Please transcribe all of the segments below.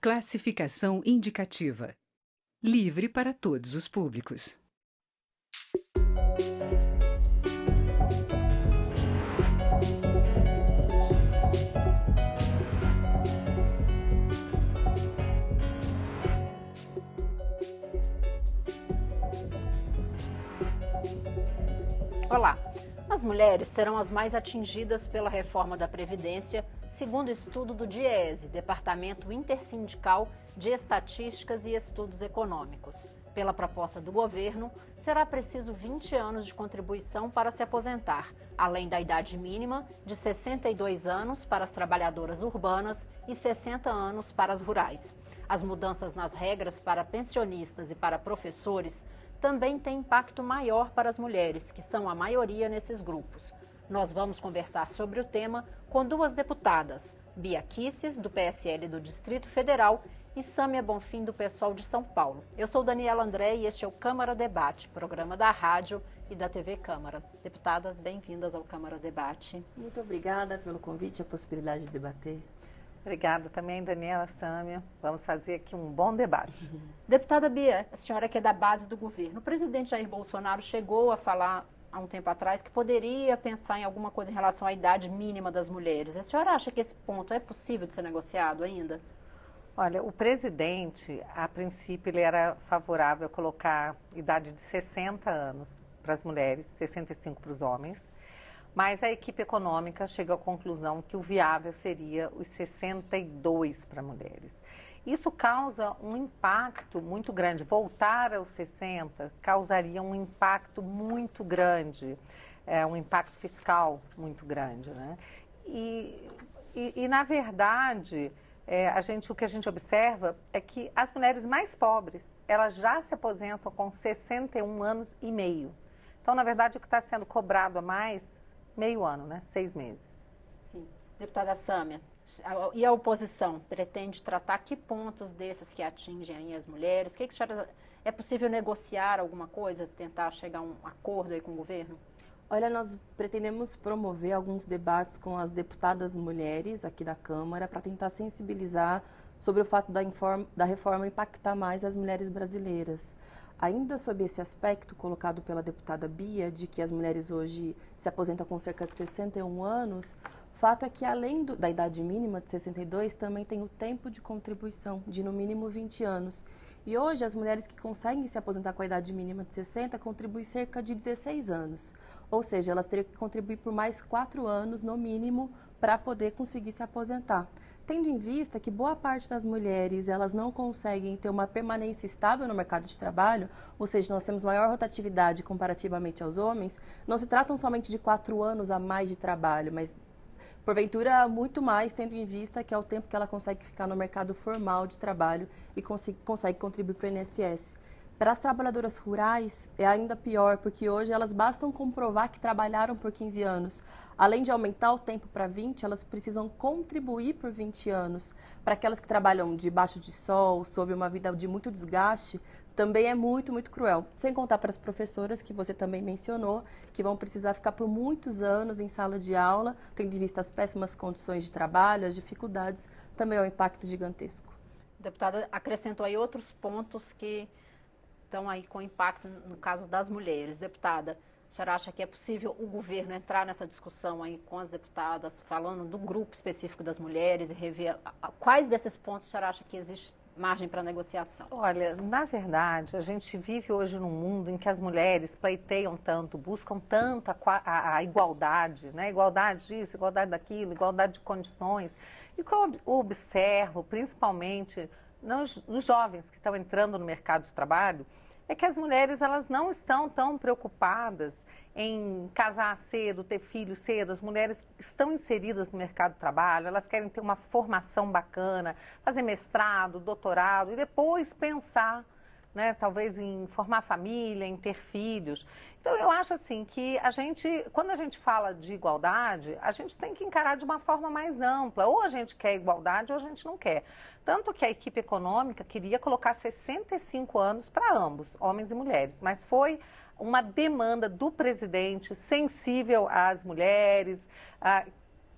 Classificação indicativa. Livre para todos os públicos. Olá! As mulheres serão as mais atingidas pela reforma da Previdência, segundo estudo do DIEESE, Departamento Intersindical de Estatísticas e Estudos Econômicos. Pela proposta do governo, será preciso 20 anos de contribuição para se aposentar, além da idade mínima de 62 anos para as trabalhadoras urbanas e 60 anos para as rurais. As mudanças nas regras para pensionistas e para professores também tem impacto maior para as mulheres, que são a maioria nesses grupos. Nós vamos conversar sobre o tema com duas deputadas, Bia Kicis, do PSL do Distrito Federal, e Sâmia Bonfim, do PSOL de São Paulo. Eu sou Daniela André e este é o Câmara Debate, programa da rádio e da TV Câmara. Deputadas, bem-vindas ao Câmara Debate. Muito obrigada pelo convite e a possibilidade de debater. Obrigada também, Daniela, Sâmia. Vamos fazer aqui um bom debate. Deputada Bia, a senhora que é da base do governo, o presidente Jair Bolsonaro chegou a falar há um tempo atrás que poderia pensar em alguma coisa em relação à idade mínima das mulheres. A senhora acha que esse ponto é possível de ser negociado ainda? Olha, o presidente, a princípio, ele era favorável a colocar idade de 60 anos para as mulheres, 65 para os homens. Mas a equipe econômica chega à conclusão que o viável seria os 62 para mulheres. Isso causa um impacto muito grande. Voltar aos 60 causaria um impacto muito grande, um impacto fiscal muito grande, né? E na verdade, o que a gente observa é que as mulheres mais pobres, elas já se aposentam com 61 anos e meio. Então, na verdade, o que está sendo cobrado a mais, meio ano, né? 6 meses. Sim. Deputada Sâmia, e a oposição pretende tratar que pontos desses que atingem aí as mulheres? Que a senhora, é possível negociar alguma coisa, tentar chegar a um acordo aí com o governo? Olha, nós pretendemos promover alguns debates com as deputadas mulheres aqui da Câmara para tentar sensibilizar sobre o fato da reforma impactar mais as mulheres brasileiras. Ainda sob esse aspecto colocado pela deputada Bia, de que as mulheres hoje se aposentam com cerca de 61 anos, o fato é que além da idade mínima de 62, também tem o tempo de contribuição de no mínimo 20 anos. E hoje as mulheres que conseguem se aposentar com a idade mínima de 60 contribuem cerca de 16 anos. Ou seja, elas teriam que contribuir por mais 4 anos no mínimo para poder conseguir se aposentar. Tendo em vista que boa parte das mulheres elas não conseguem ter uma permanência estável no mercado de trabalho, ou seja, nós temos maior rotatividade comparativamente aos homens, não se tratam somente de 4 anos a mais de trabalho, mas porventura muito mais, tendo em vista que é o tempo que ela consegue ficar no mercado formal de trabalho e consegue contribuir para o INSS. Para as trabalhadoras rurais é ainda pior, porque hoje elas bastam comprovar que trabalharam por 15 anos. Além de aumentar o tempo para 20, elas precisam contribuir por 20 anos. Para aquelas que trabalham debaixo de sol, sob uma vida de muito desgaste, também é muito, muito cruel. Sem contar para as professoras, que você também mencionou, que vão precisar ficar por muitos anos em sala de aula, tendo em vista as péssimas condições de trabalho, as dificuldades, também é um impacto gigantesco. Deputada, acrescentou aí outros pontos que estão aí com impacto no caso das mulheres. Deputada, a senhora acha que é possível o governo entrar nessa discussão aí com as deputadas, falando do grupo específico das mulheres e rever quais desses pontos a senhora acha que existe margem para negociação? Olha, na verdade, a gente vive hoje num mundo em que as mulheres pleiteiam tanto, buscam tanto a igualdade, né? Igualdade disso, igualdade daquilo, igualdade de condições. E o que eu observo, principalmente nos jovens que estão entrando no mercado de trabalho, é que as mulheres elas não estão tão preocupadas em casar cedo, ter filhos cedo. As mulheres estão inseridas no mercado de trabalho, elas querem ter uma formação bacana, fazer mestrado, doutorado e depois pensar, né, talvez em formar família, em ter filhos. Então eu acho assim que quando a gente fala de igualdade, a gente tem que encarar de uma forma mais ampla. Ou a gente quer igualdade ou a gente não quer. Tanto que a equipe econômica queria colocar 65 anos para ambos, homens e mulheres, mas foi uma demanda do presidente sensível às mulheres,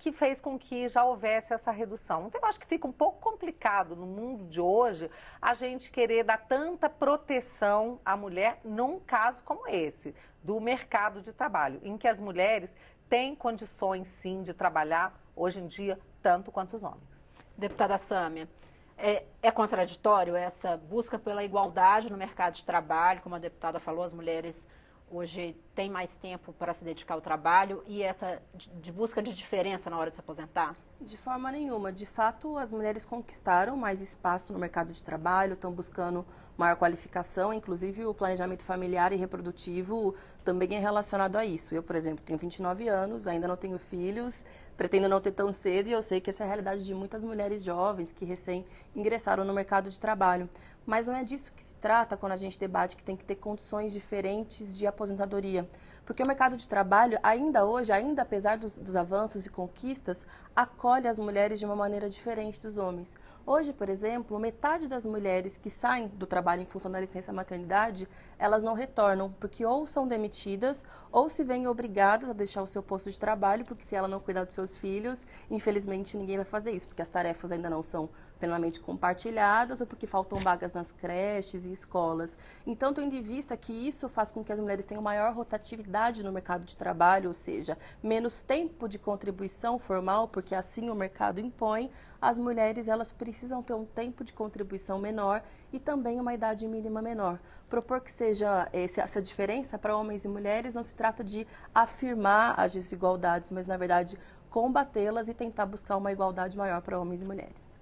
que fez com que já houvesse essa redução. Então, eu acho que fica um pouco complicado no mundo de hoje a gente querer dar tanta proteção à mulher num caso como esse, do mercado de trabalho, em que as mulheres têm condições, sim, de trabalhar hoje em dia tanto quanto os homens. Deputada Sâmia, é contraditório essa busca pela igualdade no mercado de trabalho, como a deputada falou, as mulheres hoje têm mais tempo para se dedicar ao trabalho e essa de busca de diferença na hora de se aposentar? De forma nenhuma. De fato, as mulheres conquistaram mais espaço no mercado de trabalho, estão buscando maior qualificação, inclusive o planejamento familiar e reprodutivo também é relacionado a isso. Eu, por exemplo, tenho 29 anos, ainda não tenho filhos, pretendo não ter tão cedo e eu sei que essa é a realidade de muitas mulheres jovens que recém ingressaram no mercado de trabalho. Mas não é disso que se trata quando a gente debate que tem que ter condições diferentes de aposentadoria. Porque o mercado de trabalho, ainda hoje, ainda apesar dos avanços e conquistas, acolhe as mulheres de uma maneira diferente dos homens. Hoje, por exemplo, metade das mulheres que saem do trabalho em função da licença maternidade, elas não retornam, porque ou são demitidas, ou se veem obrigadas a deixar o seu posto de trabalho, porque se ela não cuidar dos seus filhos, infelizmente ninguém vai fazer isso, porque as tarefas ainda não são plenamente compartilhadas ou porque faltam vagas nas creches e escolas. Então, tendo em vista que isso faz com que as mulheres tenham maior rotatividade no mercado de trabalho, ou seja, menos tempo de contribuição formal, porque assim o mercado impõe, as mulheres elas precisam ter um tempo de contribuição menor e também uma idade mínima menor. Propor que seja essa diferença para homens e mulheres não se trata de afirmar as desigualdades, mas, na verdade, combatê-las e tentar buscar uma igualdade maior para homens e mulheres.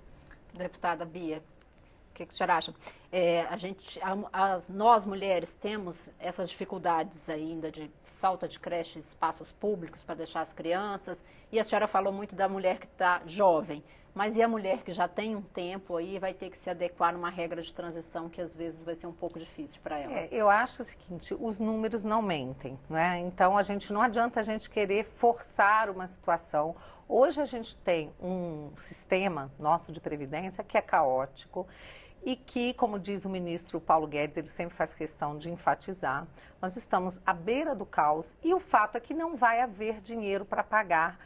Deputada Bia, o que a senhora acha? Nós mulheres temos essas dificuldades ainda de falta de creche, espaços públicos para deixar as crianças, e a senhora falou muito da mulher que está jovem, mas e a mulher que já tem um tempo aí vai ter que se adequar numa regra de transição que às vezes vai ser um pouco difícil para ela? Eu acho o seguinte, os números não mentem, né? Então não adianta a gente querer forçar uma situação. Hoje a gente tem um sistema nosso de previdência que é caótico e que, como diz o ministro Paulo Guedes, ele sempre faz questão de enfatizar, nós estamos à beira do caos e o fato é que não vai haver dinheiro para pagar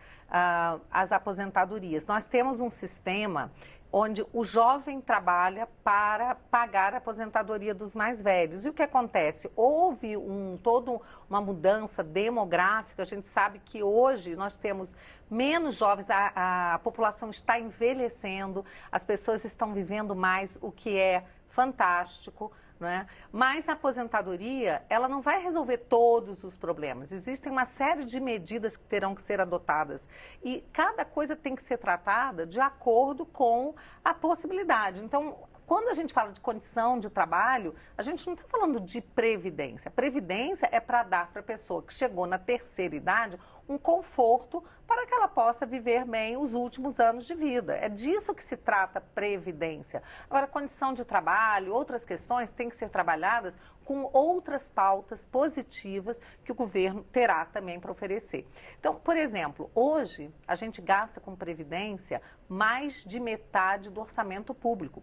as aposentadorias. Nós temos um sistema onde o jovem trabalha para pagar a aposentadoria dos mais velhos. E o que acontece? Houve toda uma mudança demográfica, a gente sabe que hoje nós temos menos jovens, a população está envelhecendo, as pessoas estão vivendo mais, o que é fantástico. Não é? Mas a aposentadoria, ela não vai resolver todos os problemas. Existem uma série de medidas que terão que ser adotadas e cada coisa tem que ser tratada de acordo com a possibilidade. Então, quando a gente fala de condição de trabalho, a gente não está falando de previdência. Previdência é para dar para a pessoa que chegou na terceira idade um conforto para que ela possa viver bem os últimos anos de vida. É disso que se trata previdência. Agora, condição de trabalho, outras questões têm que ser trabalhadas com outras pautas positivas que o governo terá também para oferecer. Então, por exemplo, hoje a gente gasta com previdência mais de metade do orçamento público.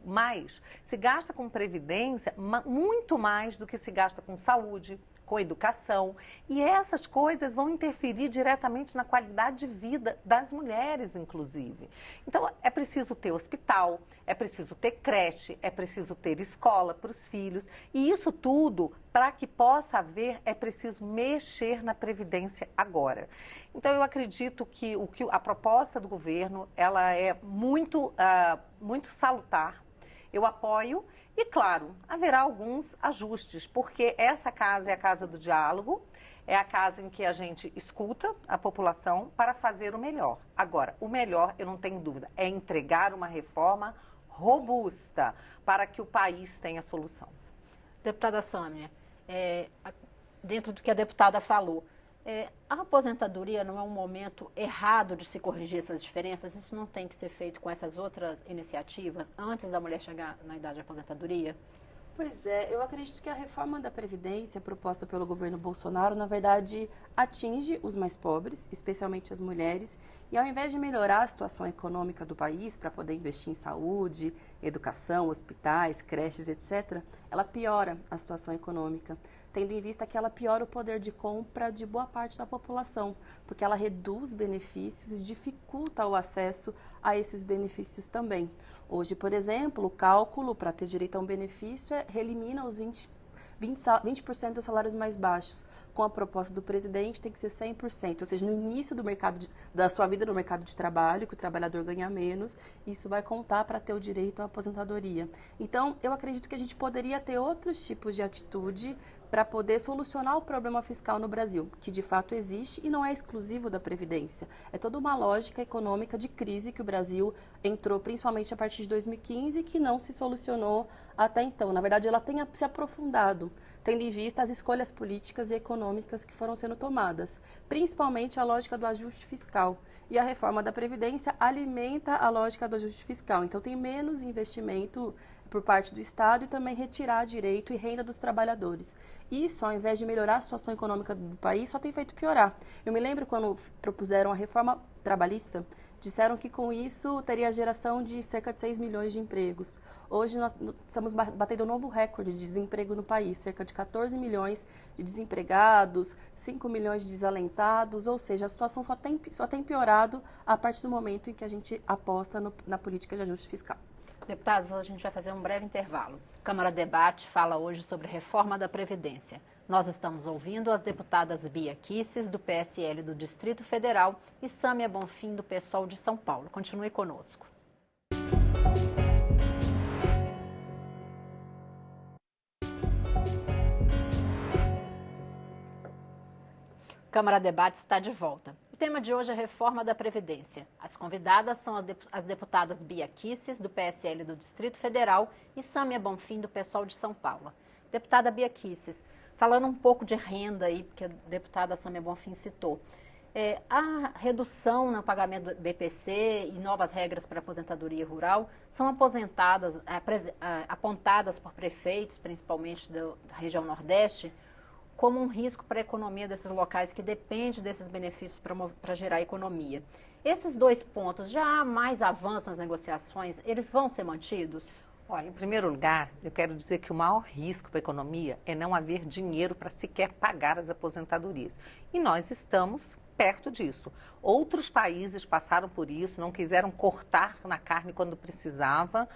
Se gasta com previdência muito mais do que se gasta com saúde, com educação, e essas coisas vão interferir diretamente na qualidade de vida das mulheres, inclusive. Então, é preciso ter hospital, é preciso ter creche, é preciso ter escola para os filhos, e isso tudo, para que possa haver, é preciso mexer na Previdência agora. Então, eu acredito que a proposta do governo, ela é muito salutar, eu apoio. E, claro, haverá alguns ajustes, porque essa casa é a casa do diálogo, é a casa em que a gente escuta a população para fazer o melhor. Agora, o melhor, eu não tenho dúvida, é entregar uma reforma robusta para que o país tenha solução. Deputada Sâmia, dentro do que a deputada falou, a aposentadoria não é um momento errado de se corrigir essas diferenças? Isso não tem que ser feito com essas outras iniciativas antes da mulher chegar na idade de aposentadoria? Pois é, eu acredito que a reforma da Previdência proposta pelo governo Bolsonaro, na verdade, atinge os mais pobres, especialmente as mulheres, e ao invés de melhorar a situação econômica do país para poder investir em saúde, educação, hospitais, creches, etc., ela piora a situação econômica. tendo em vista que ela piora o poder de compra de boa parte da população, porque ela reduz benefícios e dificulta o acesso a esses benefícios também. Hoje, por exemplo, o cálculo para ter direito a um benefício elimina os 20% dos salários mais baixos. Com a proposta do presidente, tem que ser 100%, ou seja, no início da sua vida no mercado de trabalho, que o trabalhador ganha menos, isso vai contar para ter o direito à aposentadoria. Então, eu acredito que a gente poderia ter outros tipos de atitude para poder solucionar o problema fiscal no Brasil, que de fato existe e não é exclusivo da Previdência. É toda uma lógica econômica de crise que o Brasil entrou, principalmente a partir de 2015, que não se solucionou até então. Na verdade, ela tem se aprofundado, tendo em vista as escolhas políticas e econômicas que foram sendo tomadas, principalmente a lógica do ajuste fiscal. E a reforma da Previdência alimenta a lógica do ajuste fiscal. Então, tem menos investimento por parte do Estado e também retirar direito e renda dos trabalhadores. Isso, ao invés de melhorar a situação econômica do país, só tem feito piorar. Eu me lembro quando propuseram a reforma trabalhista, disseram que com isso teria a geração de cerca de 6 milhões de empregos. Hoje nós estamos batendo um novo recorde de desemprego no país, cerca de 14 milhões de desempregados, 5 milhões de desalentados, ou seja, a situação só tem piorado a partir do momento em que a gente aposta na política de ajuste fiscal. Deputados, a gente vai fazer um breve intervalo. Câmara Debate fala hoje sobre reforma da Previdência. Nós estamos ouvindo as deputadas Bia Kicis, do PSL do Distrito Federal, e Sâmia Bonfim, do PSOL de São Paulo. Continue conosco. Câmara Debate está de volta. O tema de hoje é a reforma da Previdência. As convidadas são as deputadas Bia Kicis, do PSL do Distrito Federal, e Sâmia Bonfim, do PSOL de São Paulo. Deputada Bia Kicis, falando um pouco de renda aí, porque a deputada Sâmia Bonfim citou, a redução no pagamento do BPC e novas regras para aposentadoria rural são apontadas por prefeitos, principalmente da região Nordeste, como um risco para a economia desses locais que depende desses benefícios para gerar economia. Esses dois pontos, já há mais avanço nas negociações, eles vão ser mantidos? Olha, em primeiro lugar, eu quero dizer que o maior risco para a economia é não haver dinheiro para sequer pagar as aposentadorias. E nós estamos perto disso. Outros países passaram por isso, não quiseram cortar na carne quando precisava.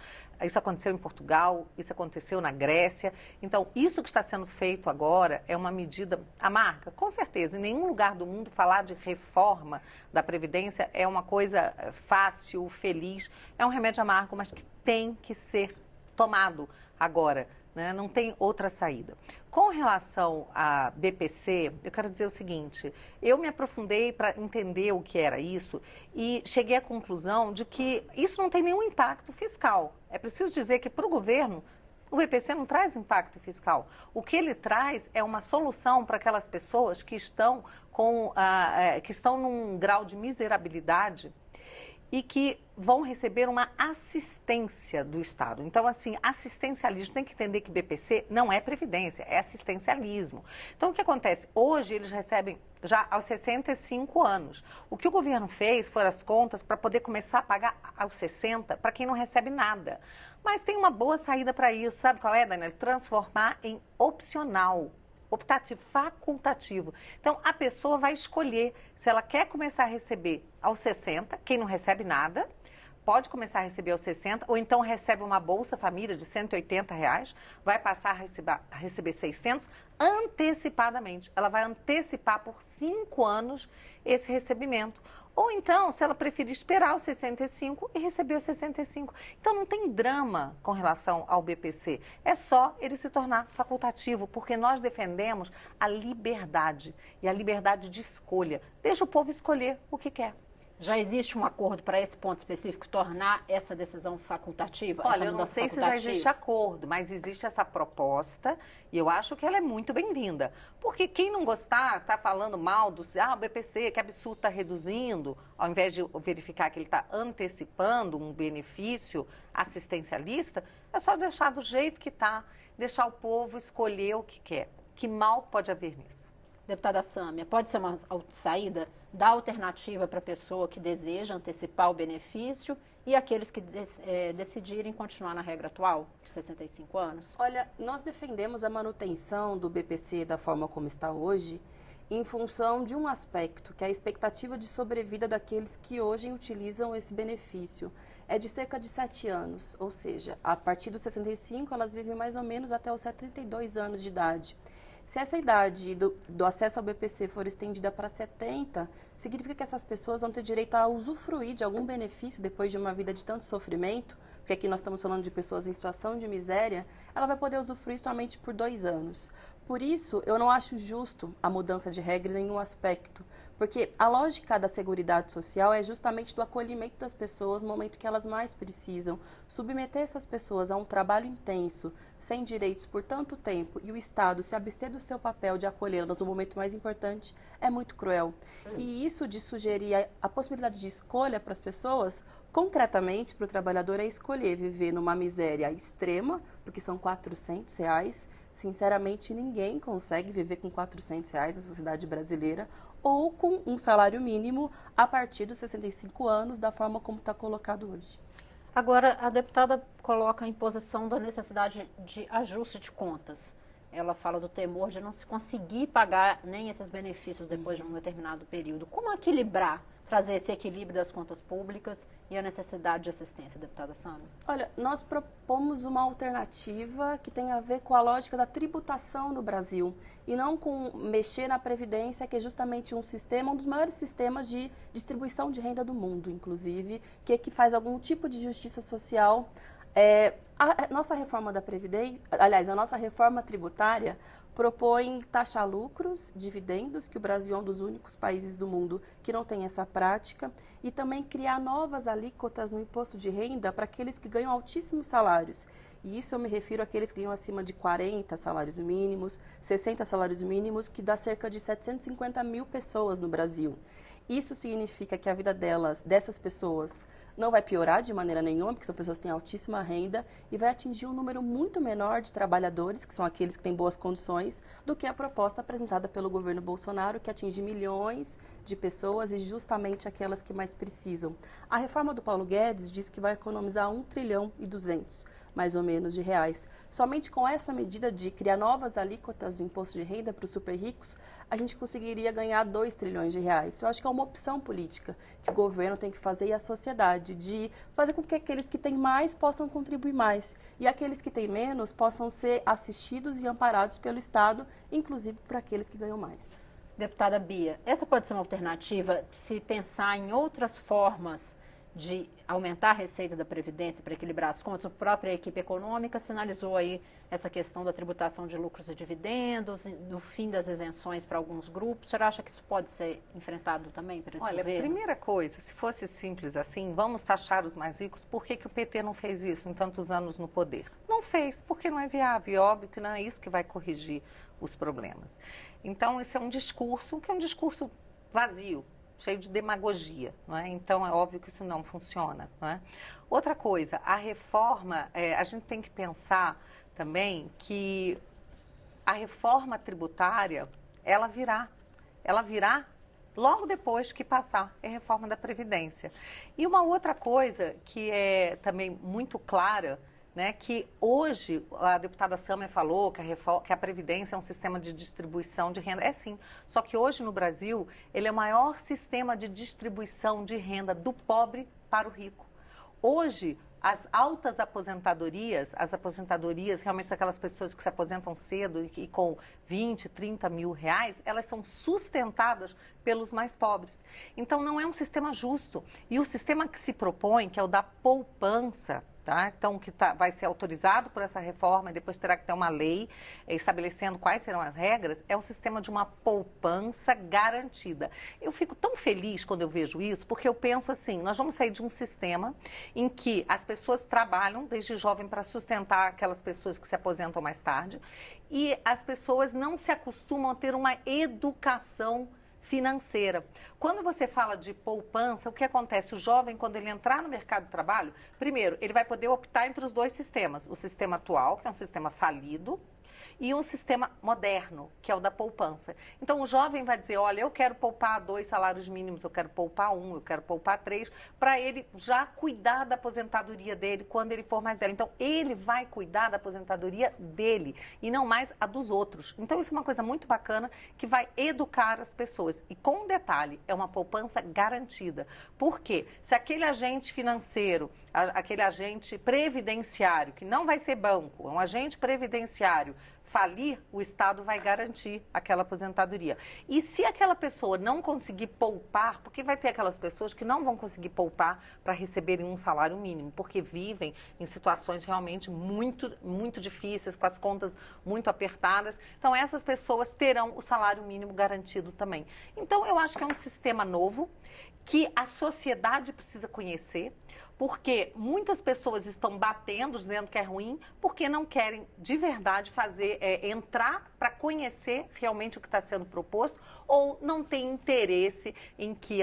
Isso aconteceu em Portugal, isso aconteceu na Grécia. Então, isso que está sendo feito agora é uma medida amarga. Com certeza, em nenhum lugar do mundo falar de reforma da Previdência é uma coisa fácil, feliz. É um remédio amargo, mas que tem que ser tomado agora, né? Não tem outra saída. Com relação à BPC, eu quero dizer o seguinte, eu me aprofundei para entender o que era isso e cheguei à conclusão de que isso não tem nenhum impacto fiscal. É preciso dizer que para o governo, o BPC não traz impacto fiscal. O que ele traz é uma solução para aquelas pessoas que estão num grau de miserabilidade e que vão receber uma assistência do Estado. Então, assim, assistencialismo, tem que entender que BPC não é previdência, é assistencialismo. Então, o que acontece? Hoje, eles recebem já aos 65 anos. O que o governo fez foram as contas para poder começar a pagar aos 60 para quem não recebe nada. Mas tem uma boa saída para isso. Sabe qual é, Daniela? Transformar em opcional. Optativo, facultativo. Então, a pessoa vai escolher se ela quer começar a receber aos 60, quem não recebe nada, pode começar a receber aos 60, ou então recebe uma Bolsa Família de R$180, vai passar a receber 600 antecipadamente. Ela vai antecipar por 5 anos esse recebimento. Ou então, se ela preferir esperar os 65 e receber os 65. Então, não tem drama com relação ao BPC. É só ele se tornar facultativo, porque nós defendemos a liberdade e a liberdade de escolha. Deixa o povo escolher o que quer. Já existe um acordo para esse ponto específico, tornar essa decisão facultativa? Olha, eu não sei se já existe acordo, mas existe essa proposta e eu acho que ela é muito bem-vinda. Porque quem não gostar, está falando mal do o BPC, que absurdo está reduzindo, ao invés de verificar que ele está antecipando um benefício assistencialista, é só deixar do jeito que está, deixar o povo escolher o que quer. Que mal pode haver nisso? Deputada Sâmia, pode ser uma saída da alternativa para a pessoa que deseja antecipar o benefício e aqueles que decidirem continuar na regra atual, de 65 anos? Olha, nós defendemos a manutenção do BPC da forma como está hoje, em função de um aspecto, que é a expectativa de sobrevida daqueles que hoje utilizam esse benefício. É de cerca de 7 anos, ou seja, a partir dos 65 elas vivem mais ou menos até os 72 anos de idade. Se essa idade do acesso ao BPC for estendida para 70, significa que essas pessoas vão ter direito a usufruir de algum benefício depois de uma vida de tanto sofrimento, porque aqui nós estamos falando de pessoas em situação de miséria, ela vai poder usufruir somente por 2 anos. Por isso, eu não acho justo a mudança de regra em nenhum aspecto, porque a lógica da Seguridade Social é justamente do acolhimento das pessoas no momento que elas mais precisam. Submeter essas pessoas a um trabalho intenso, sem direitos por tanto tempo, e o Estado se abster do seu papel de acolhê-las no momento mais importante, é muito cruel. E isso de sugerir a possibilidade de escolha para as pessoas, concretamente para o trabalhador, é escolher viver numa miséria extrema, porque são R$400. Sinceramente, ninguém consegue viver com R$400 na sociedade brasileira, ou com um salário mínimo a partir dos 65 anos, da forma como está colocado hoje. Agora, a deputada coloca a imposição da necessidade de ajuste de contas. Ela fala do temor de não se conseguir pagar nem esses benefícios depois de um determinado período. Como equilibrar, trazer esse equilíbrio das contas públicas e a necessidade de assistência, deputada Sâmia? Olha, nós propomos uma alternativa que tem a ver com a lógica da tributação no Brasil e não com mexer na Previdência, que é justamente um dos maiores sistemas de distribuição de renda do mundo, inclusive, que faz algum tipo de justiça social. A nossa reforma da Previdência, aliás, a nossa reforma tributária propõe taxar lucros, dividendos, que o Brasil é um dos únicos países do mundo que não tem essa prática, e também criar novas alíquotas no imposto de renda para aqueles que ganham altíssimos salários. E isso eu me refiro àqueles que ganham acima de 40 salários mínimos, 60 salários mínimos, que dá cerca de 750 mil pessoas no Brasil. Isso significa que a vida dessas pessoas, não vai piorar de maneira nenhuma, porque são pessoas que têm altíssima renda, e vai atingir um número muito menor de trabalhadores, que são aqueles que têm boas condições, do que a proposta apresentada pelo governo Bolsonaro, que atinge milhões de pessoas e justamente aquelas que mais precisam. A reforma do Paulo Guedes diz que vai economizar 1,2 trilhão, mais ou menos, de reais. Somente com essa medida de criar novas alíquotas do imposto de renda para os super ricos, a gente conseguiria ganhar 2 trilhões de reais. Eu acho que é uma opção política que o governo tem que fazer e a sociedade, de fazer com que aqueles que têm mais possam contribuir mais e aqueles que têm menos possam ser assistidos e amparados pelo Estado, inclusive para aqueles que ganham mais. Deputada Bia, essa pode ser uma alternativa se pensar em outras formas de aumentar a receita da Previdência para equilibrar as contas? A própria equipe econômica sinalizou aí essa questão da tributação de lucros e dividendos, do fim das isenções para alguns grupos. Você acha que isso pode ser enfrentado também para esse governo? Olha, primeira coisa, se fosse simples assim, vamos taxar os mais ricos, por que o PT não fez isso em tantos anos no poder? Não fez, porque não é viável, e óbvio que não é isso que vai corrigir os problemas. Então, esse é um discurso que é um discurso vazio, cheio de demagogia, não é? Então é óbvio que isso não funciona, não é? Outra coisa, a reforma, a gente tem que pensar também que a reforma tributária, ela virá logo depois que passar a reforma da Previdência. E uma outra coisa que é também muito clara, né, que hoje a deputada Sâmia falou que a Previdência é um sistema de distribuição de renda. É sim, só que hoje no Brasil ele é o maior sistema de distribuição de renda do pobre para o rico. Hoje, as altas aposentadorias, as aposentadorias realmente daquelas pessoas que se aposentam cedo e com 20, 30 mil reais, elas são sustentadas pelos mais pobres. Então não é um sistema justo. E o sistema que se propõe, que é o da poupança, tá? Então, vai ser autorizado por essa reforma e depois terá que ter uma lei estabelecendo quais serão as regras, é um sistema de uma poupança garantida. Eu fico tão feliz quando eu vejo isso, porque eu penso assim, nós vamos sair de um sistema em que as pessoas trabalham desde jovem para sustentar aquelas pessoas que se aposentam mais tarde e as pessoas não se acostumam a ter uma educação financeira. Quando você fala de poupança, o que acontece? O jovem, quando ele entrar no mercado de trabalho, primeiro, ele vai poder optar entre os dois sistemas. O sistema atual, que é um sistema falido, e um sistema moderno, que é o da poupança. Então, o jovem vai dizer, olha, eu quero poupar 2 salários mínimos, eu quero poupar 1, eu quero poupar 3, para ele já cuidar da aposentadoria dele quando ele for mais velho. Então, ele vai cuidar da aposentadoria dele e não mais a dos outros. Então, isso é uma coisa muito bacana que vai educar as pessoas. E com um detalhe, é uma poupança garantida. Por quê? Se aquele agente financeiro, aquele agente previdenciário, que não vai ser banco, é um agente previdenciário, falir, o Estado vai garantir aquela aposentadoria. E se aquela pessoa não conseguir poupar, porque vai ter aquelas pessoas que não vão conseguir poupar para receberem um salário mínimo, porque vivem em situações realmente muito difíceis, com as contas muito apertadas. Então, essas pessoas terão o salário mínimo garantido também. Então, eu acho que é um sistema novo que a sociedade precisa conhecer, porque muitas pessoas estão batendo, dizendo que é ruim, porque não querem de verdade entrar para conhecer realmente o que está sendo proposto, ou não tem interesse em que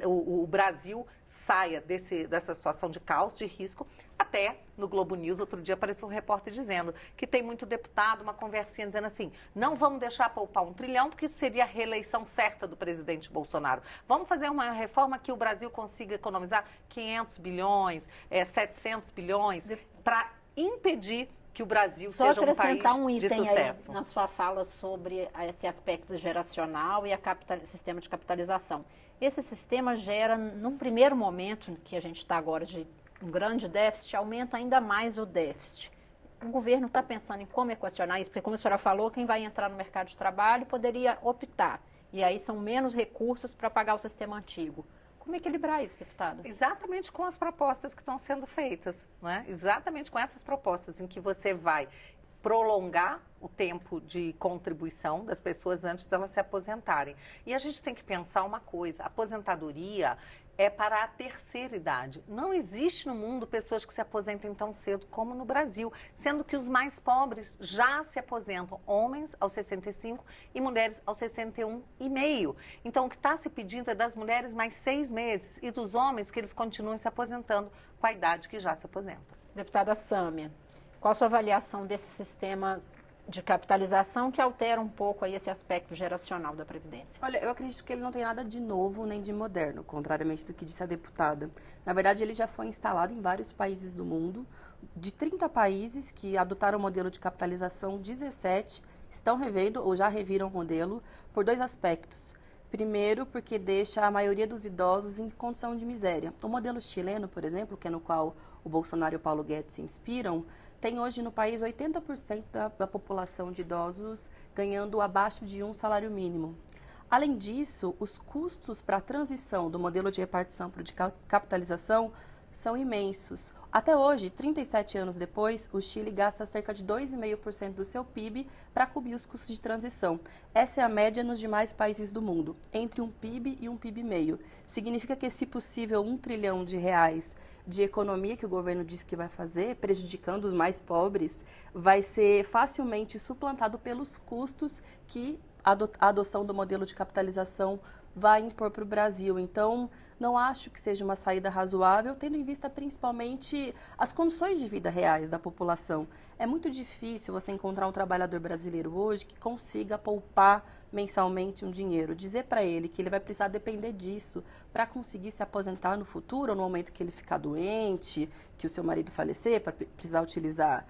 o Brasil saia dessa situação de caos, de risco. Até no Globo News, outro dia, apareceu um repórter dizendo que tem muito deputado, uma conversinha dizendo assim, não vamos deixar poupar 1 trilhão, porque isso seria a reeleição certa do presidente Bolsonaro. Vamos fazer uma reforma que o Brasil consiga economizar 500 bilhões, 700 bilhões, para impedir que o Brasil seja um país de sucesso. Aí na sua fala sobre esse aspecto geracional e o sistema de capitalização. Esse sistema gera, num primeiro momento, que a gente está agora de um grande déficit, aumenta ainda mais o déficit. O governo está pensando em como equacionar isso, porque como a senhora falou, quem vai entrar no mercado de trabalho poderia optar. E aí são menos recursos para pagar o sistema antigo. Como equilibrar isso, deputada? Exatamente com as propostas que estão sendo feitas, né? Exatamente com essas propostas em que você vai prolongar o tempo de contribuição das pessoas antes delas se aposentarem. E a gente tem que pensar uma coisa, a aposentadoria é para a terceira idade. Não existe no mundo pessoas que se aposentem tão cedo como no Brasil, sendo que os mais pobres já se aposentam, homens aos 65 e mulheres aos 61,5. Então, o que está se pedindo é das mulheres mais 6 meses e dos homens que eles continuem se aposentando com a idade que já se aposentam. Deputada Sâmia, qual a sua avaliação desse sistema de capitalização que altera um pouco aí esse aspecto geracional da Previdência? Olha, eu acredito que ele não tem nada de novo nem de moderno, contrariamente do que disse a deputada. Na verdade, ele já foi instalado em vários países do mundo. De 30 países que adotaram o modelo de capitalização, 17 estão revendo ou já reviram o modelo por 2 aspectos. Primeiro, porque deixa a maioria dos idosos em condição de miséria. O modelo chileno, por exemplo, que é no qual o Bolsonaro e o Paulo Guedes se inspiram, tem hoje no país 80% da população de idosos ganhando abaixo de um salário mínimo. Além disso, os custos para a transição do modelo de repartição para o de capitalização são imensos. Até hoje, 37 anos depois, o Chile gasta cerca de 2,5% do seu PIB para cobrir os custos de transição. Essa é a média nos demais países do mundo, entre um PIB e um PIB meio. Significa que, se possível, 1 trilhão de reais de economia que o governo diz que vai fazer, prejudicando os mais pobres, vai ser facilmente suplantado pelos custos que a adoção do modelo de capitalização vai impor para o Brasil. Então, não acho que seja uma saída razoável, tendo em vista principalmente as condições de vida reais da população. É muito difícil você encontrar um trabalhador brasileiro hoje que consiga poupar mensalmente um dinheiro. Dizer para ele que ele vai precisar depender disso para conseguir se aposentar no futuro, ou no momento que ele ficar doente, que o seu marido falecer, para precisar utilizar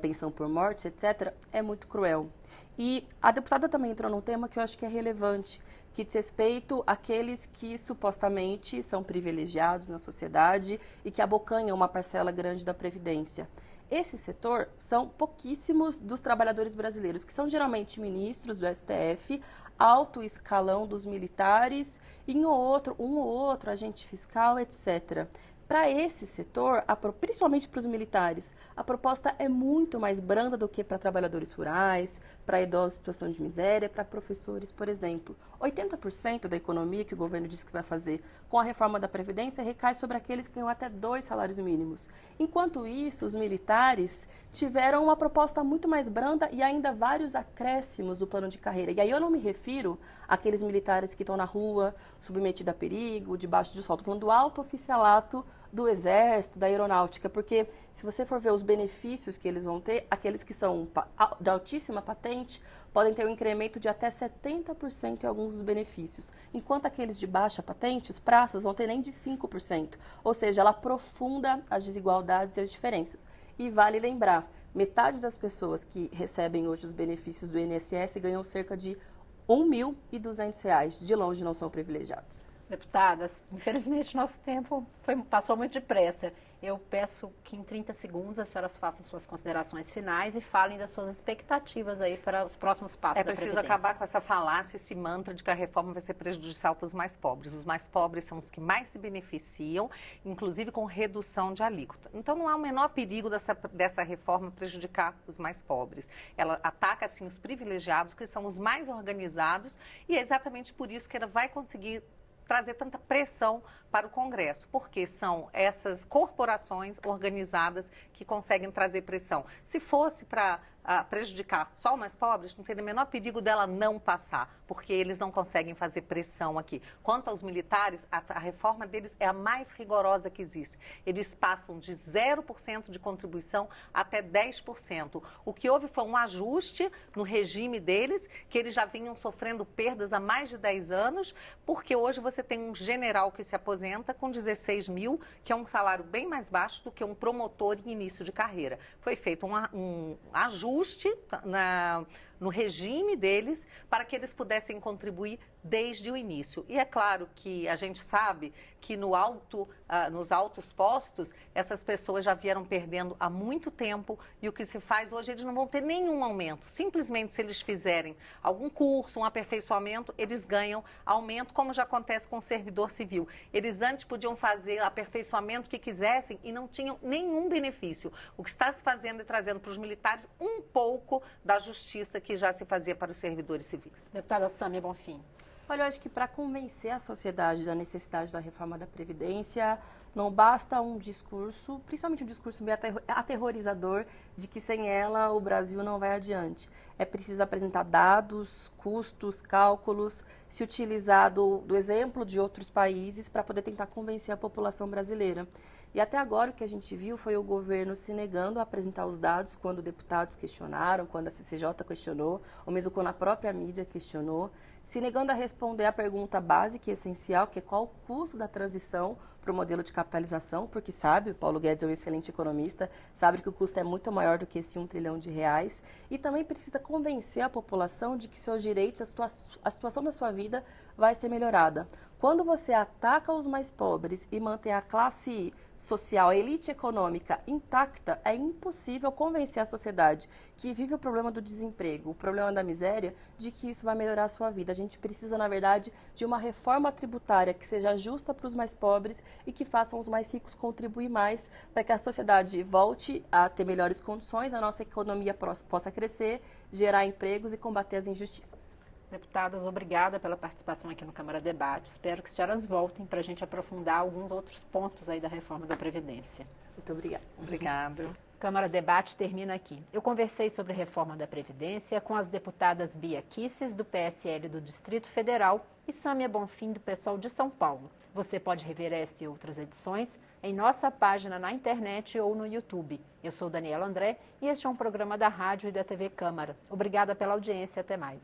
pensão por morte, etc., é muito cruel. E a deputada também entrou num tema que eu acho que é relevante, que diz respeito àqueles que supostamente são privilegiados na sociedade e que abocanham uma parcela grande da Previdência. Esse setor são pouquíssimos dos trabalhadores brasileiros, que são geralmente ministros do STF, alto escalão dos militares e um ou outro agente fiscal, etc. para esse setor, principalmente para os militares, a proposta é muito mais branda do que para trabalhadores rurais, para idosos em situação de miséria, para professores, por exemplo. 80% da economia que o governo diz que vai fazer com a reforma da Previdência recai sobre aqueles que ganham até 2 salários mínimos. Enquanto isso, os militares tiveram uma proposta muito mais branda e ainda vários acréscimos do plano de carreira. E aí eu não me refiro àqueles militares que estão na rua, submetidos a perigo, debaixo de sol. Estou falando do alto oficialato do Exército, da Aeronáutica, porque se você for ver os benefícios que eles vão ter, aqueles que são de altíssima patente podem ter um incremento de até 70% em alguns dos benefícios, enquanto aqueles de baixa patente, os praças, vão ter nem de 5%, ou seja, ela aprofunda as desigualdades e as diferenças. E vale lembrar, metade das pessoas que recebem hoje os benefícios do INSS ganham cerca de R$ 1.200, de longe não são privilegiados. Deputadas, infelizmente nosso tempo passou muito depressa. Eu peço que em 30 segundos as senhoras façam suas considerações finais e falem das suas expectativas aí para os próximos passos da Previdência. É preciso acabar com essa falácia, esse mantra de que a reforma vai ser prejudicial para os mais pobres. Os mais pobres são os que mais se beneficiam, inclusive com redução de alíquota. Então não há o menor perigo dessa reforma prejudicar os mais pobres. Ela ataca, assim, os privilegiados, que são os mais organizados, e é exatamente por isso que ela vai conseguir trazer tanta pressão para o Congresso, porque são essas corporações organizadas que conseguem trazer pressão. Se fosse para prejudicar só os mais pobres, não teria o menor perigo dela não passar, porque eles não conseguem fazer pressão aqui. Quanto aos militares, a reforma deles é a mais rigorosa que existe. Eles passam de 0% de contribuição até 10%. O que houve foi um ajuste no regime deles, que eles já vinham sofrendo perdas há mais de 10 anos, porque hoje você tem um general que se aposenta com 16 mil, que é um salário bem mais baixo do que um promotor em início de carreira. Foi feito um ajuste no regime deles para que eles pudessem contribuir desde o início. E é claro que a gente sabe que nos altos postos, essas pessoas já vieram perdendo há muito tempo e o que se faz hoje, eles não vão ter nenhum aumento. Simplesmente, se eles fizerem algum curso, um aperfeiçoamento, eles ganham aumento, como já acontece com o servidor civil. Eles antes podiam fazer aperfeiçoamento que quisessem e não tinham nenhum benefício. O que está se fazendo e trazendo para os militares um pouco da justiça que já se fazia para os servidores civis. Deputada Sâmia Bonfim. Olha, eu acho que para convencer a sociedade da necessidade da reforma da Previdência, não basta um discurso, principalmente um discurso meio aterrorizador, de que sem ela o Brasil não vai adiante. É preciso apresentar dados, custos, cálculos, se utilizar do exemplo de outros países para poder tentar convencer a população brasileira. E até agora o que a gente viu foi o governo se negando a apresentar os dados quando deputados questionaram, quando a CCJ questionou, ou mesmo quando a própria mídia questionou, se negando a responder a pergunta básica e essencial, que é qual o custo da transição para o modelo de capitalização, porque sabe, o Paulo Guedes é um excelente economista, sabe que o custo é muito maior do que esse R$ 1 trilhão, e também precisa convencer a população de que seus direitos, a situação da sua vida vai ser melhorada. Quando você ataca os mais pobres e mantém a classe social, a elite econômica intacta, é impossível convencer a sociedade que vive o problema do desemprego, o problema da miséria, de que isso vai melhorar a sua vida. A gente precisa, na verdade, de uma reforma tributária que seja justa para os mais pobres e que façam os mais ricos contribuir mais para que a sociedade volte a ter melhores condições, a nossa economia possa crescer, gerar empregos e combater as injustiças. Deputadas, obrigada pela participação aqui no Câmara Debate. Espero que as senhoras voltem para a gente aprofundar alguns outros pontos aí da reforma da Previdência. Muito obrigada. Obrigada. Câmara Debate termina aqui. Eu conversei sobre a reforma da Previdência com as deputadas Bia Kicis, do PSL do Distrito Federal, e Sâmia Bonfim, do PSOL de São Paulo. Você pode rever esta e outras edições em nossa página na internet ou no YouTube. Eu sou Daniela André e este é um programa da Rádio e da TV Câmara. Obrigada pela audiência. Até mais.